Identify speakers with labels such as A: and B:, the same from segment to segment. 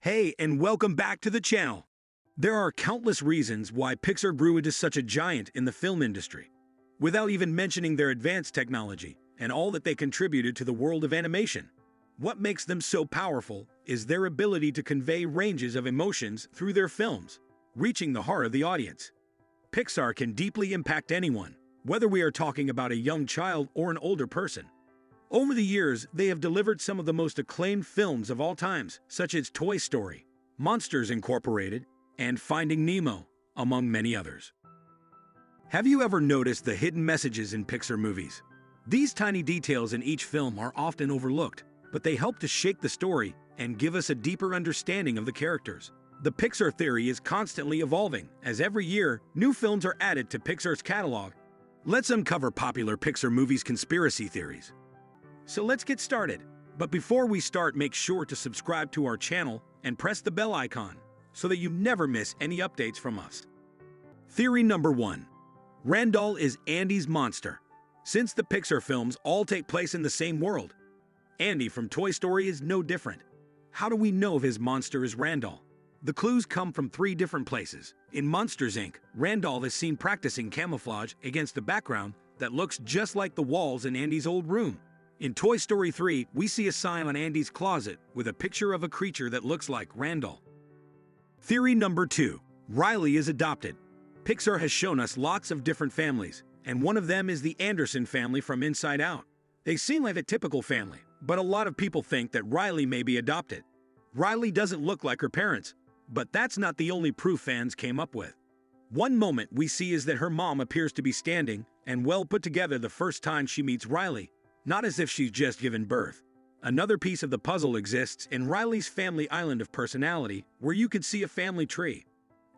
A: Hey, and welcome back to the channel. There are countless reasons why Pixar grew into such a giant in the film industry, without even mentioning their advanced technology and all that they contributed to the world of animation. What makes them so powerful is their ability to convey ranges of emotions through their films, reaching the heart of the audience. Pixar can deeply impact anyone, whether we are talking about a young child or an older person. Over the years, they have delivered some of the most acclaimed films of all times, such as Toy Story, Monsters, Incorporated, and Finding Nemo, among many others. Have you ever noticed the hidden messages in Pixar movies? These tiny details in each film are often overlooked, but they help to shape the story and give us a deeper understanding of the characters. The Pixar Theory is constantly evolving, as every year, new films are added to Pixar's catalog. Let's uncover popular Pixar movies' conspiracy theories. So let's get started. But before we start, make sure to subscribe to our channel and press the bell icon so that you never miss any updates from us. Theory number 1. Randall is Andy's monster. Since the Pixar films all take place in the same world, Andy from Toy Story is no different. How do we know if his monster is Randall? The clues come from 3 different places. In Monsters, Inc., Randall is seen practicing camouflage against a background that looks just like the walls in Andy's old room. In Toy Story 3, we see a sign on Andy's closet with a picture of a creature that looks like Randall. Theory number 2. Riley is adopted. Pixar has shown us lots of different families, and one of them is the Anderson family from Inside Out. They seem like a typical family, but a lot of people think that Riley may be adopted. Riley doesn't look like her parents, but that's not the only proof fans came up with. One moment we see is that her mom appears to be standing and well put together the first time she meets Riley, not as if she's just given birth. Another piece of the puzzle exists in Riley's family island of personality, where you can see a family tree.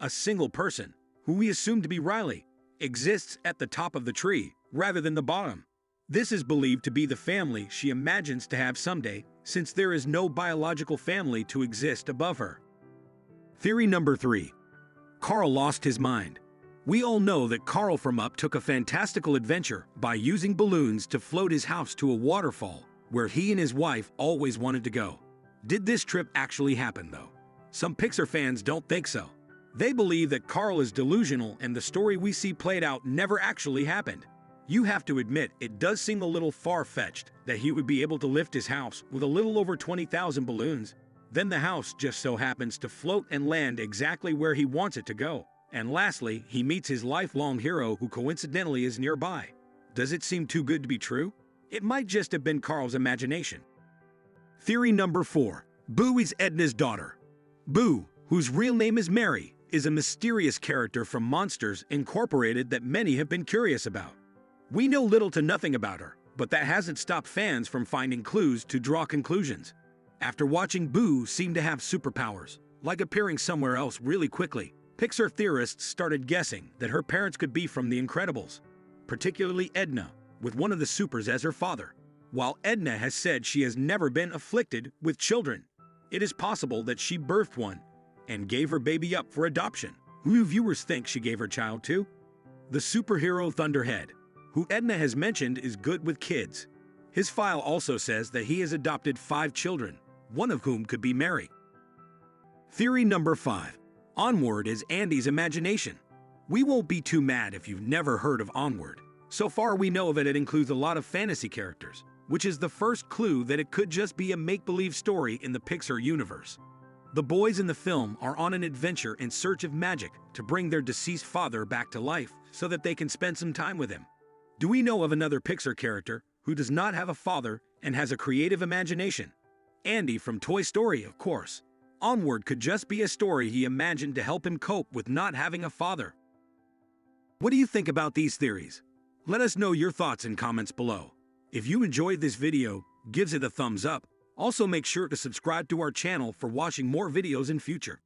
A: A single person, who we assume to be Riley, exists at the top of the tree, rather than the bottom. This is believed to be the family she imagines to have someday, since there is no biological family to exist above her. Theory number 3. Carl lost his mind. We all know that Carl from Up took a fantastical adventure by using balloons to float his house to a waterfall, where he and his wife always wanted to go. Did this trip actually happen, though? Some Pixar fans don't think so. They believe that Carl is delusional and the story we see played out never actually happened. You have to admit, it does seem a little far-fetched that he would be able to lift his house with a little over 20,000 balloons. Then the house just so happens to float and land exactly where he wants it to go. And lastly, he meets his lifelong hero who coincidentally is nearby. Does it seem too good to be true? It might just have been Carl's imagination. Theory number 4. Boo is Edna's daughter. Boo, whose real name is Mary, is a mysterious character from Monsters, Incorporated that many have been curious about. We know little to nothing about her, but that hasn't stopped fans from finding clues to draw conclusions. After watching Boo seem to have superpowers, like appearing somewhere else really quickly, Pixar theorists started guessing that her parents could be from The Incredibles, particularly Edna, with one of the supers as her father. While Edna has said she has never been afflicted with children, it is possible that she birthed one and gave her baby up for adoption. Who do viewers think she gave her child to? The superhero Thunderhead, who Edna has mentioned is good with kids. His file also says that he has adopted 5 children, one of whom could be Mary. Theory number 5. Onward is Andy's imagination. We won't be too mad if you've never heard of Onward. So far we know of it, it includes a lot of fantasy characters, which is the first clue that it could just be a make-believe story in the Pixar universe. The boys in the film are on an adventure in search of magic to bring their deceased father back to life so that they can spend some time with him. Do we know of another Pixar character who does not have a father and has a creative imagination? Andy from Toy Story, of course. Onward could just be a story he imagined to help him cope with not having a father. What do you think about these theories? Let us know your thoughts in comments below. If you enjoyed this video, give it a thumbs up. Also make sure to subscribe to our channel for watching more videos in future.